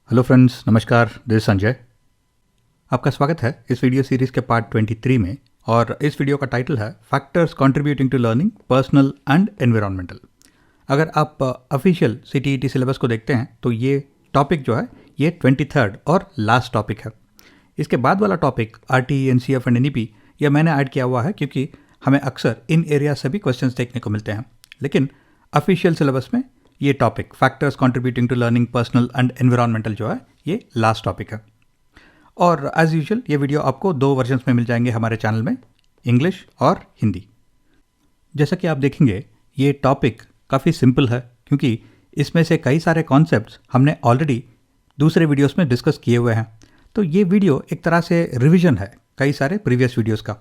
Hello friends, नमस्कार। This Sanjay. आपका स्वागत है इस वीडियो सीरीज़ के पार्ट 23 में। और इस वीडियो का टाइटल है factors contributing to learning personal and environmental. अगर आप ऑफिशियल सीटीईटी सिलेबस को देखते हैं तो ये टॉपिक जो है ये 23rd और लास्ट टॉपिक है। इसके बाद वाला topic RT, NCF and NEP यह मैंने ऐड किया हुआ है क्योंकि हमें अक्सर इन एरिया से भी क्वेश्चंस देखने को मिलते हैं। लेकिन ऑफिशियल सिलेबस में ये topic factors contributing to learning personal and environmental जो है ये लास्ट टॉपिक है। और एज यूजुअल ये वीडियो आपको 2 वर्जन्स में मिल जाएंगे हमारे चैनल में, इंग्लिश और हिंदी। जैसा कि आप देखेंगे ये टॉपिक काफ़ी सिंपल है क्योंकि इसमें से कई सारे कॉन्सेप्ट्स हमने ऑलरेडी दूसरे वीडियोस में डिस्कस किए हुए हैं। तो ये वीडियो एक तरह से रिवीजन है कई सारे प्रीवियस वीडियोस का।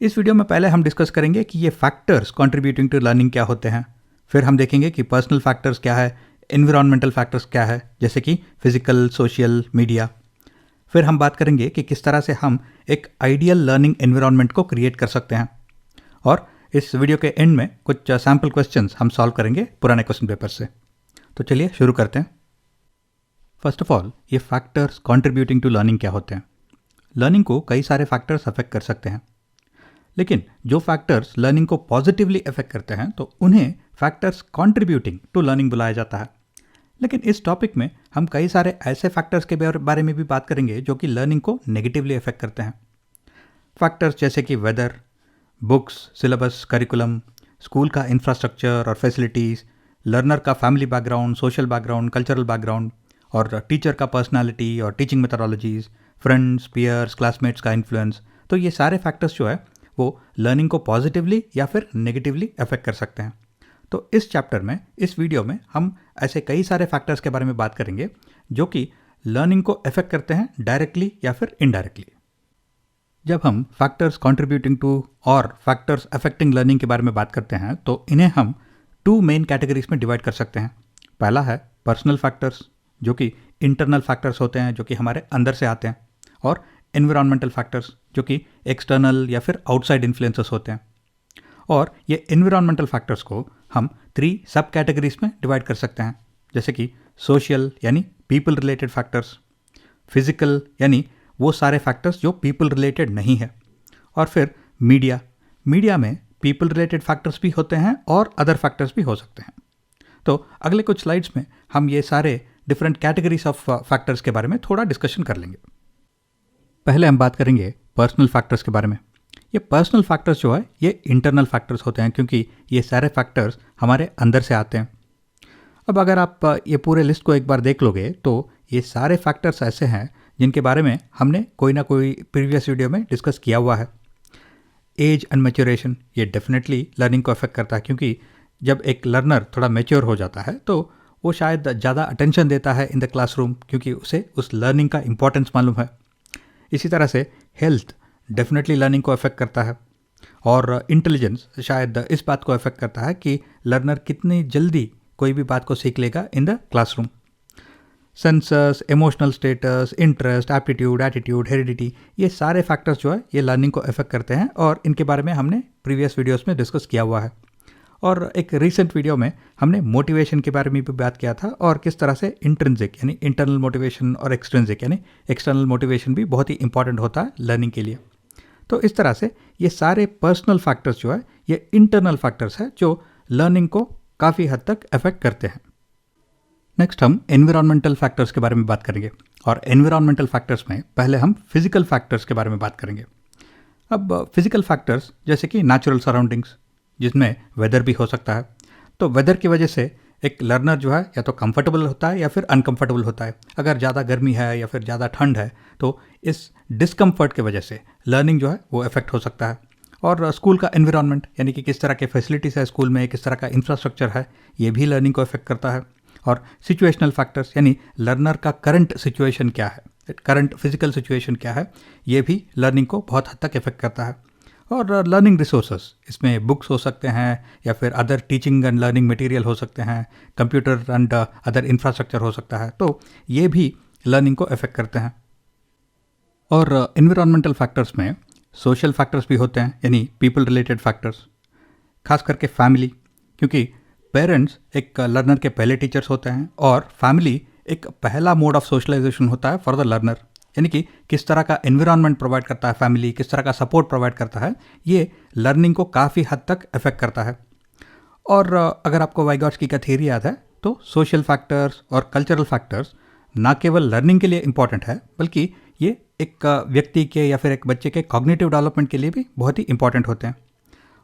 इस वीडियो में पहले हम डिस्कस करेंगे कि ये फैक्टर्स कंट्रीब्यूटिंग टू लर्निंग क्या होते हैं। फिर हम देखेंगे कि पर्सनल फैक्टर्स क्या है, एनवायरमेंटल फैक्टर्स क्या है, जैसे कि फिजिकल, सोशल, मीडिया। फिर हम बात करेंगे कि किस तरह से हम एक आइडियल लर्निंग एनवायरनमेंट को क्रिएट कर सकते हैं। और इस वीडियो के एंड में कुछ सैम्पल क्वेश्चंस हम सॉल्व करेंगे पुराने क्वेश्चन पेपर से। तो चलिए शुरू करते हैं। फर्स्ट ऑफ ऑल, ये फैक्टर्स कंट्रीब्यूटिंग टू लर्निंग क्या होते हैं। लर्निंग को कई सारे फैक्टर्स अफेक्ट कर सकते हैं, लेकिन जो फैक्टर्स लर्निंग को पॉजिटिवली अफेक्ट करते हैं तो उन्हें फैक्टर्स कंट्रीब्यूटिंग टू लर्निंग बुलाया जाता है। लेकिन इस टॉपिक में हम कई सारे ऐसे फैक्टर्स के बारे में भी बात करेंगे जो कि लर्निंग को नेगेटिवली अफेक्ट करते हैं। फैक्टर्स जैसे कि weather, books, syllabus, curriculum, school का इंफ्रास्ट्रक्चर और फैसिलिटीज़, लर्नर का family background, social background, cultural background, और टीचर का पर्सनालिटी और teaching methodologies, friends, peers, classmates का इन्फ्लुएंस। तो ये सारे फैक्टर्स जो है वो लर्निंग को पॉजिटिवली या फिर नेगेटिवली अफेक्ट कर सकते हैं। तो इस चैप्टर में, इस वीडियो में हम ऐसे कई सारे फैक्टर्स के बारे में बात करेंगे जो कि लर्निंग को अफेक्ट करते हैं डायरेक्टली या फिर इनडायरेक्टली। जब हम फैक्टर्स कंट्रीब्यूटिंग टू और फैक्टर्स अफेक्टिंग लर्निंग के बारे में बात करते हैं तो इन्हें हम 2 मेन कैटेगरीज में डिवाइड कर सकते हैं। पहला है पर्सनल फैक्टर्स जो कि इंटरनल फैक्टर्स होते हैं, जो कि हमारे अंदर से आते हैं, और एनवायरमेंटल फैक्टर्स जो कि एक्सटर्नल या फिर आउटसाइड इन्फ्लुएंसेस होते हैं। और ये एनवायरमेंटल फैक्टर्स को हम 3 सब कैटेगरीज में डिवाइड कर सकते हैं, जैसे कि सोशल यानी पीपल रिलेटेड फैक्टर्स, फिजिकल यानी वो सारे फैक्टर्स जो पीपल रिलेटेड नहीं है, और फिर मीडिया। मीडिया में पीपल रिलेटेड फैक्टर्स भी होते हैं और अदर फैक्टर्स भी हो सकते हैं। तो अगले कुछ स्लाइड्स में हम ये सारे डिफरेंट कैटेगरीज ऑफ फैक्टर्स के बारे में थोड़ा डिस्कशन कर लेंगे। पहले हम बात करेंगे पर्सनल फैक्टर्स के बारे में। ये पर्सनल फैक्टर्स जो है ये इंटरनल फैक्टर्स होते हैं क्योंकि ये सारे फैक्टर्स हमारे अंदर से आते हैं। अब अगर आप ये पूरे लिस्ट को एक बार देख लोगे तो ये सारे फैक्टर्स ऐसे हैं जिनके बारे में हमने कोई ना कोई प्रीवियस वीडियो में डिस्कस किया हुआ है। एज एंड मैच्योरेशन, ये डेफिनेटली लर्निंग को अफेक्ट करता है क्योंकि जब एक लर्नर थोड़ा मैच्योर हो जाता है तो वो शायद ज़्यादा अटेंशन देता है इन द क्लासरूम क्योंकि उसे उस लर्निंग का इंपॉर्टेंस मालूम है। इसी तरह से हेल्थ डेफिनेटली लर्निंग को अफेक्ट करता है, और इंटेलिजेंस शायद इस बात को अफेक्ट करता है कि लर्नर कितनी जल्दी कोई भी बात को सीख लेगा इन the classroom. Census, emotional status, interest, aptitude, attitude, heredity, ये सारे फैक्टर्स जो है ये लर्निंग को अफेक्ट करते हैं और इनके बारे में हमने प्रीवियस वीडियोस में डिस्कस किया हुआ है। और एक रिसेंट वीडियो में हमने मोटिवेशन के बारे में भी बात किया था और किस तरह से इंट्रिंसिक यानी इंटरनल मोटिवेशन और एक्सट्रिंसिक यानी एक्सटर्नल मोटिवेशन भी बहुत ही इंपॉर्टेंट होता है लर्निंग के लिए। तो इस तरह से ये सारे पर्सनल फैक्टर्स जो है ये इंटरनल फैक्टर्स है जो लर्निंग को काफ़ी हद तक अफेक्ट करते हैं। नेक्स्ट हम एनवायरमेंटल फैक्टर्स के बारे में बात करेंगे, और एनवायरमेंटल फैक्टर्स में पहले हम फिजिकल फैक्टर्स के बारे में बात करेंगे। अब फिजिकल फैक्टर्स जैसे कि नेचुरल सराउंडिंग्स, जिसमें वेदर भी हो सकता है। तो वेदर की वजह से एक लर्नर जो है या तो कंफर्टेबल होता है या फिर अनकंफर्टेबल होता है। अगर ज़्यादा गर्मी है या फिर ज़्यादा ठंड है तो इस डिस्कम्फर्ट की वजह से लर्निंग जो है वो अफेक्ट हो सकता है। और स्कूल का एनवायरनमेंट यानी कि किस तरह के फैसिलिटीज़ है स्कूल में, किस तरह का इंफ्रास्ट्रक्चर है, ये भी लर्निंग को अफेक्ट करता है। और सिचुएशनल फैक्टर्स यानी लर्नर का करंट सिचुएशन क्या है, करंट फिजिकल सिचुएशन क्या है, ये भी लर्निंग को बहुत हद तक अफेक्ट करता है। और लर्निंग रिसोर्सेस, इसमें बुक्स हो सकते हैं या फिर other teaching and learning material हो सकते हैं, कंप्यूटर एंड अदर इंफ्रास्ट्रक्चर हो सकता है, तो ये भी लर्निंग को अफेक्ट करते हैं। और एनवायरमेंटल फैक्टर्स में सोशल फैक्टर्स भी होते हैं यानी पीपल रिलेटेड फैक्टर्स, खास करके फैमिली, क्योंकि पेरेंट्स एक लर्नर के पहले टीचर्स होते हैं और फैमिली एक पहला मोड ऑफ सोशलाइजेशन होता है फॉर द लर्नर, यानी कि किस तरह का एनवायरनमेंट प्रोवाइड करता है फैमिली, किस तरह का सपोर्ट प्रोवाइड करता है, ये लर्निंग को काफ़ी हद तक अफेक्ट करता है। और अगर आपको वाइगॉट्स्की का थ्योरी याद है तो सोशल फैक्टर्स और कल्चरल फैक्टर्स ना केवल लर्निंग के लिए इम्पॉर्टेंट है, बल्कि ये एक व्यक्ति के या फिर एक बच्चे के कॉग्निटिव डेवलपमेंट के लिए भी बहुत ही इंपॉर्टेंट होते हैं।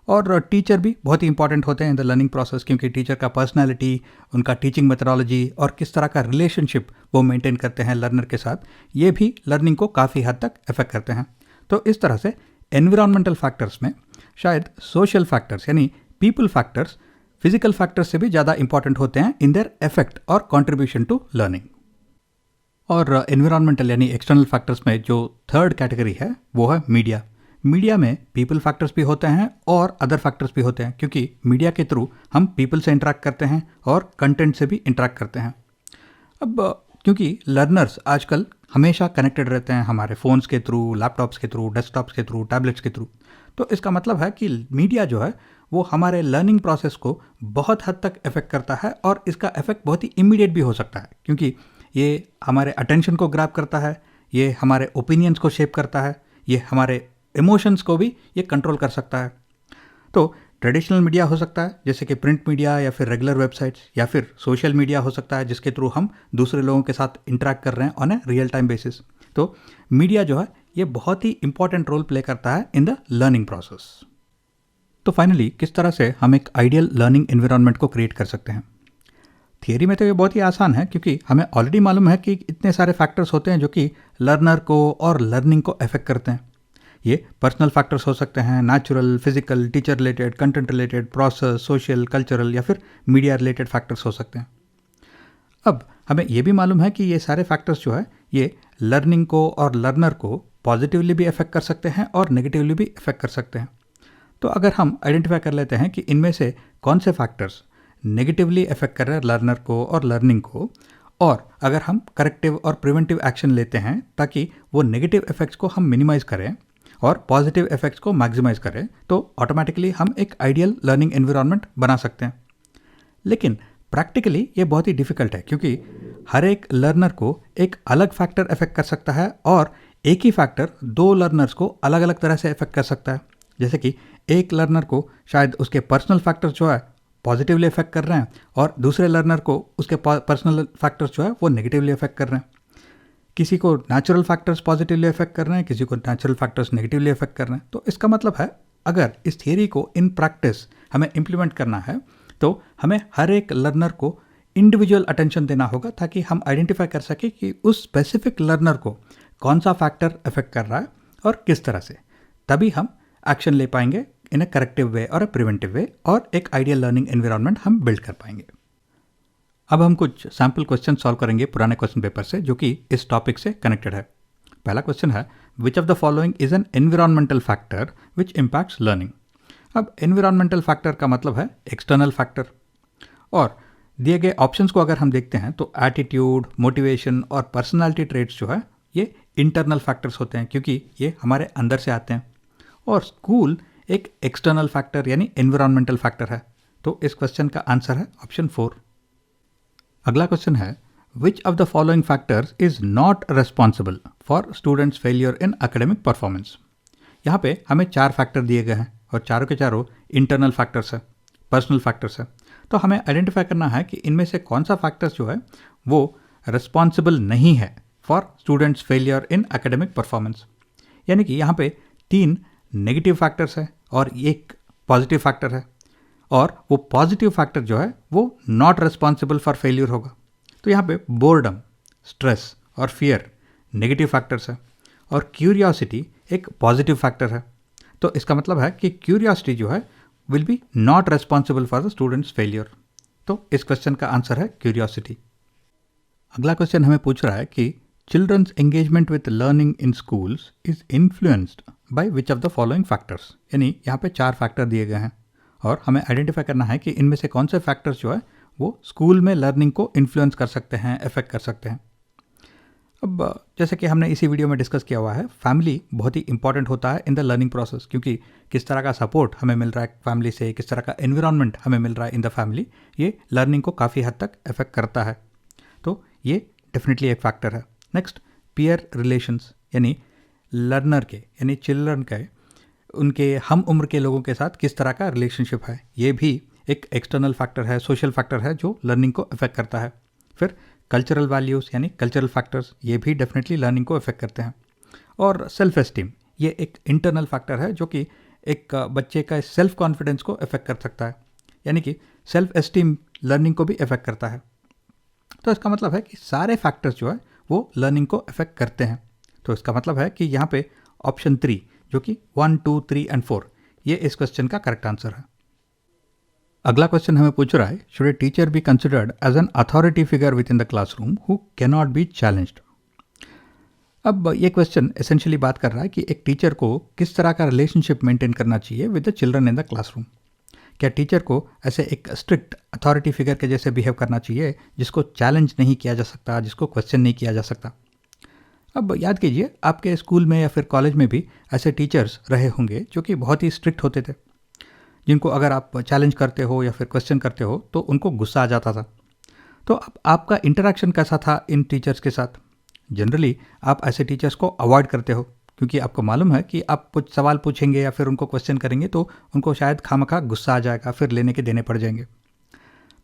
और टीचर भी बहुत ही इंपॉर्टेंट होते हैं इन द लर्निंग प्रोसेस, क्योंकि टीचर का पर्सनालिटी, उनका टीचिंग मेथोडोलॉजी और किस तरह का रिलेशनशिप वो मेंटेन करते हैं लर्नर के साथ, ये भी लर्निंग को काफ़ी हद तक अफेक्ट करते हैं। तो इस तरह से एनवायरमेंटल फैक्टर्स में शायद सोशल फैक्टर्स यानी पीपल फैक्टर्स फिजिकल फैक्टर्स से भी ज़्यादा इंपॉर्टेंट होते हैं इन देयर इफेक्ट और कंट्रीब्यूशन टू लर्निंग। और एनवायरमेंटल यानी एक्सटर्नल फैक्टर्स में जो थर्ड कैटेगरी है वो है मीडिया। मीडिया में पीपल फैक्टर्स भी होते हैं और अदर फैक्टर्स भी होते हैं, क्योंकि मीडिया के थ्रू हम पीपल से इंटरेक्ट करते हैं और कंटेंट से भी इंटरेक्ट करते हैं। अब क्योंकि लर्नर्स आजकल हमेशा कनेक्टेड रहते हैं हमारे फ़ोन्स के थ्रू, लैपटॉप्स के थ्रू, डेस्कटॉप्स के थ्रू, टैबलेट्स के थ्रू, तो इसका मतलब है कि मीडिया जो है वो हमारे लर्निंग प्रोसेस को बहुत हद तक इफेक्ट करता है, और इसका इफेक्ट बहुत ही इमीडिएट भी हो सकता है, क्योंकि ये हमारे अटेंशन को ग्रैब करता है, ये हमारे ओपिनियंस को शेप करता है, ये हमारे इमोशंस को भी ये कंट्रोल कर सकता है। तो ट्रेडिशनल मीडिया हो सकता है जैसे कि प्रिंट मीडिया या फिर रेगुलर वेबसाइट्स, या फिर सोशल मीडिया हो सकता है जिसके थ्रू हम दूसरे लोगों के साथ इंटरेक्ट कर रहे हैं on a real time basis. तो मीडिया जो है ये बहुत ही इंपॉर्टेंट रोल प्ले करता है इन द लर्निंग प्रोसेस। तो फाइनली किस तरह से हम एक आइडियल लर्निंग एनवायरनमेंट को क्रिएट कर सकते हैं? थियरी में तो ये बहुत ही आसान है, क्योंकि हमें ऑलरेडी मालूम है कि इतने सारे फैक्टर्स होते हैं जो कि लर्नर को और लर्निंग को अफेक्ट करते हैं। ये पर्सनल फैक्टर्स हो सकते हैं, natural, physical, teacher related, content related, process, social, cultural या फिर मीडिया रिलेटेड फैक्टर्स हो सकते हैं। अब हमें ये भी मालूम है कि ये सारे फैक्टर्स जो है ये लर्निंग को और लर्नर को पॉजिटिवली भी अफेक्ट कर सकते हैं और नेगेटिवली भी अफेक्ट कर सकते हैं। तो अगर हम आइडेंटिफाई कर लेते हैं कि इनमें से कौन से फैक्टर्स नेगेटिवली अफेक्ट कर रहे हैं लर्नर को और लर्निंग को, और अगर हम करेक्टिव और प्रिवेंटिव एक्शन लेते हैं ताकि वो नेगेटिव इफेक्ट्स को हम मिनिमाइज करें और पॉजिटिव इफेक्ट्स को मैक्सिमाइज करें, तो ऑटोमेटिकली हम एक आइडियल लर्निंग एनवायरनमेंट बना सकते हैं। लेकिन प्रैक्टिकली ये बहुत ही डिफिकल्ट है, क्योंकि हर एक लर्नर को एक अलग फैक्टर अफेक्ट कर सकता है और एक ही फैक्टर दो लर्नर्स को अलग अलग तरह से अफेक्ट कर सकता है। जैसे कि एक लर्नर को शायद उसके पर्सनल फैक्टर्स जो है पॉजिटिवली अफेक्ट कर रहे हैं और दूसरे लर्नर को उसके पर्सनल फैक्टर्स जो है वो नेगेटिवली अफेक्ट कर रहे हैं। किसी को नेचुरल फैक्टर्स पॉजिटिवली अफेक्ट कर रहे हैं, किसी को नेचुरल फैक्टर्स नेगेटिवली अफेक्ट कर रहे हैं। तो इसका मतलब है अगर इस थियरी को इन प्रैक्टिस हमें इम्प्लीमेंट करना है तो हमें हर एक लर्नर को इंडिविजुअल अटेंशन देना होगा, ताकि हम आइडेंटिफाई कर सकें कि उस स्पेसिफिक लर्नर को कौन सा फैक्टर अफेक्ट कर रहा है और किस तरह से। तभी हम एक्शन ले पाएंगे इन अ करेक्टिव वे और अ प्रिवेंटिव वे, और एक आइडियल लर्निंग एनवायरनमेंट हम बिल्ड कर पाएंगे। अब हम कुछ सैम्पल क्वेश्चन सॉल्व करेंगे पुराने क्वेश्चन पेपर से, जो कि इस टॉपिक से कनेक्टेड है। पहला क्वेश्चन है, विच of the following is an environmental factor which impacts learning. अब एनवायरमेंटल फैक्टर का मतलब है एक्सटर्नल फैक्टर, और दिए गए ऑप्शंस को अगर हम देखते हैं तो एटीट्यूड, मोटिवेशन और पर्सनालिटी ट्रेट्स जो है ये इंटरनल फैक्टर्स होते हैं, क्योंकि ये हमारे अंदर से आते हैं। और स्कूल एक एक्सटर्नल फैक्टर यानी एनवायरमेंटल फैक्टर है। तो इस क्वेश्चन का आंसर है ऑप्शन 4। अगला क्वेश्चन है, विच of the following factors is not responsible for students failure in academic performance. यहाँ पे हमें 4 फैक्टर दिए गए हैं और चारों के चारों इंटरनल फैक्टर्स है, पर्सनल फैक्टर्स है। तो हमें आइडेंटिफाई करना है कि इनमें से कौन सा फैक्टर्स जो है वो रिस्पॉन्सिबल नहीं है for students failure in academic performance. यानी कि यहाँ पे 3 नेगेटिव फैक्टर्स है और एक पॉजिटिव फैक्टर है, और वो पॉजिटिव फैक्टर जो है वो नॉट रिस्पॉन्सिबल फॉर फेलियर होगा। तो यहाँ पे बोर्डम, स्ट्रेस और फियर नेगेटिव फैक्टर्स है, और क्यूरियोसिटी एक पॉजिटिव फैक्टर है। तो इसका मतलब है कि क्यूरियोसिटी जो है will be not responsible for the students failure. तो इस क्वेश्चन का आंसर है क्यूरियोसिटी। अगला क्वेश्चन हमें पूछ रहा है कि children's engagement with learning in schools is influenced by which of the following factors. यानी यहाँ पे 4 फैक्टर दिए गए हैं और हमें आइडेंटिफाई करना है कि इनमें से कौन से फैक्टर्स जो है वो स्कूल में लर्निंग को इन्फ्लुएंस कर सकते हैं, अफेक्ट कर सकते हैं। अब जैसे कि हमने इसी वीडियो में डिस्कस किया हुआ है, फैमिली बहुत ही इंपॉर्टेंट होता है इन द लर्निंग प्रोसेस, क्योंकि किस तरह का सपोर्ट हमें मिल रहा है फैमिली से, किस तरह का एनवायरनमेंट हमें मिल रहा है इन द फैमिली, ये लर्निंग को काफ़ी हद तक अफेक्ट करता है। तो ये डेफिनेटली एक फैक्टर है। नेक्स्ट, पीयर रिलेशंस, यानी लर्नर के यानी चिल्ड्रन के उनके हम उम्र के लोगों के साथ किस तरह का रिलेशनशिप है, ये भी एक एक्सटर्नल फैक्टर है, सोशल फैक्टर है जो लर्निंग को अफेक्ट करता है। फिर कल्चरल वैल्यूज़ यानी कल्चरल फैक्टर्स, ये भी डेफिनेटली लर्निंग को अफेक्ट करते हैं। और सेल्फ एस्टीम, ये एक इंटरनल फैक्टर है जो कि एक बच्चे का सेल्फ कॉन्फिडेंस को अफेक्ट कर सकता है, यानी कि सेल्फ एस्टीम लर्निंग को भी अफेक्ट करता है। तो इसका मतलब है कि सारे फैक्टर्स जो है वो लर्निंग को अफेक्ट करते हैं। तो इसका मतलब है कि यहाँ पे ऑप्शन 3 जो कि 1, 2, 3 एंड 4 ये इस क्वेश्चन का करेक्ट आंसर है। अगला क्वेश्चन हमें पूछ रहा है, should a teacher be considered as an authority figure within the classroom who can not be challenged. अब ये क्वेश्चन एसेंशियली बात कर रहा है कि एक टीचर को किस तरह का रिलेशनशिप मेंटेन करना चाहिए with the children in the classroom. क्या टीचर को ऐसे एक स्ट्रिक्ट अथॉरिटी फिगर के जैसे बिहेव करना चाहिए जिसको चैलेंज नहीं किया जा सकता, जिसको क्वेश्चन नहीं किया जा सकता। अब याद कीजिए, आपके स्कूल में या फिर कॉलेज में भी ऐसे टीचर्स रहे होंगे जो कि बहुत ही स्ट्रिक्ट होते थे, जिनको अगर आप चैलेंज करते हो या फिर क्वेश्चन करते हो तो उनको गुस्सा आ जाता था। तो अब आपका इंटरेक्शन कैसा था इन टीचर्स के साथ? जनरली आप ऐसे टीचर्स को अवॉइड करते हो, क्योंकि आपको मालूम है कि आप कुछ सवाल पूछेंगे या फिर उनको क्वेश्चन करेंगे तो उनको शायद खामखा गुस्सा आ जाएगा, फिर लेने के देने पड़ जाएंगे।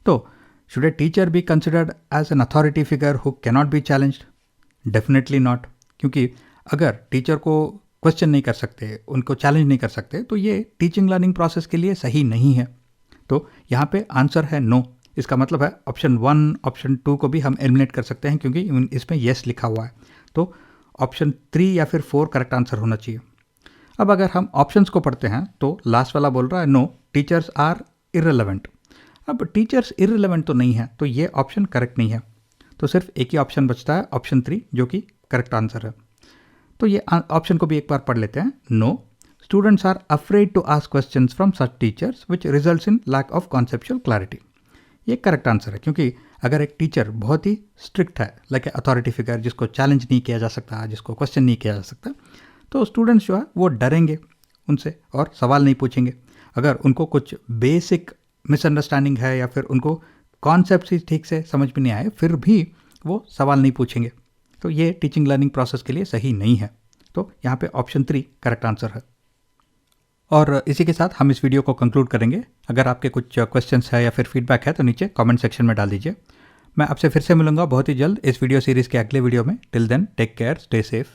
तो should a teacher be considered as an authority figure who can not be challenged? Definitely not, क्योंकि अगर टीचर को क्वेश्चन नहीं कर सकते, उनको चैलेंज नहीं कर सकते, तो ये टीचिंग लर्निंग प्रोसेस के लिए सही नहीं है। तो यहाँ पे आंसर है नो। इसका मतलब है ऑप्शन 1, ऑप्शन 2 को भी हम एलिमिनेट कर सकते हैं क्योंकि इसमें येस लिखा हुआ है। तो ऑप्शन 3 या फिर 4 करेक्ट आंसर होना चाहिए। अब अगर हम ऑप्शंस को पढ़ते हैं तो लास्ट वाला बोल रहा है नो, टीचर्स आर इररिलेवेंट। अब टीचर्स इररिलेवेंट तो नहीं है, तो ये ऑप्शन करेक्ट नहीं है। तो सिर्फ एक ही ऑप्शन बचता है, ऑप्शन 3, जो कि करेक्ट आंसर है। तो ये ऑप्शन को भी एक बार पढ़ लेते हैं। No, students are afraid to ask questions from such teachers which results in lack of conceptual clarity. ये करेक्ट आंसर है, क्योंकि अगर एक टीचर बहुत ही स्ट्रिक्ट है, लाइक अथॉरिटी फिगर, जिसको चैलेंज नहीं किया जा सकता, जिसको क्वेश्चन नहीं किया जा सकता, तो स्टूडेंट्स जो है वो डरेंगे उनसे और सवाल नहीं पूछेंगे। अगर उनको कुछ बेसिक मिसअंडरस्टैंडिंग है या फिर उनको कॉन्सेप्ट ही ठीक से समझ में नहीं आए, फिर भी वो सवाल नहीं पूछेंगे। तो ये टीचिंग लर्निंग प्रोसेस के लिए सही नहीं है। तो यहाँ पे ऑप्शन 3 करेक्ट आंसर है। और इसी के साथ हम इस वीडियो को कंक्लूड करेंगे। अगर आपके कुछ क्वेश्चंस है या फिर फीडबैक है तो नीचे कमेंट सेक्शन में डाल दीजिए। मैं आपसे फिर से मिलूंगा बहुत ही जल्द इस वीडियो सीरीज़ के अगले वीडियो में। Till then take care, stay safe.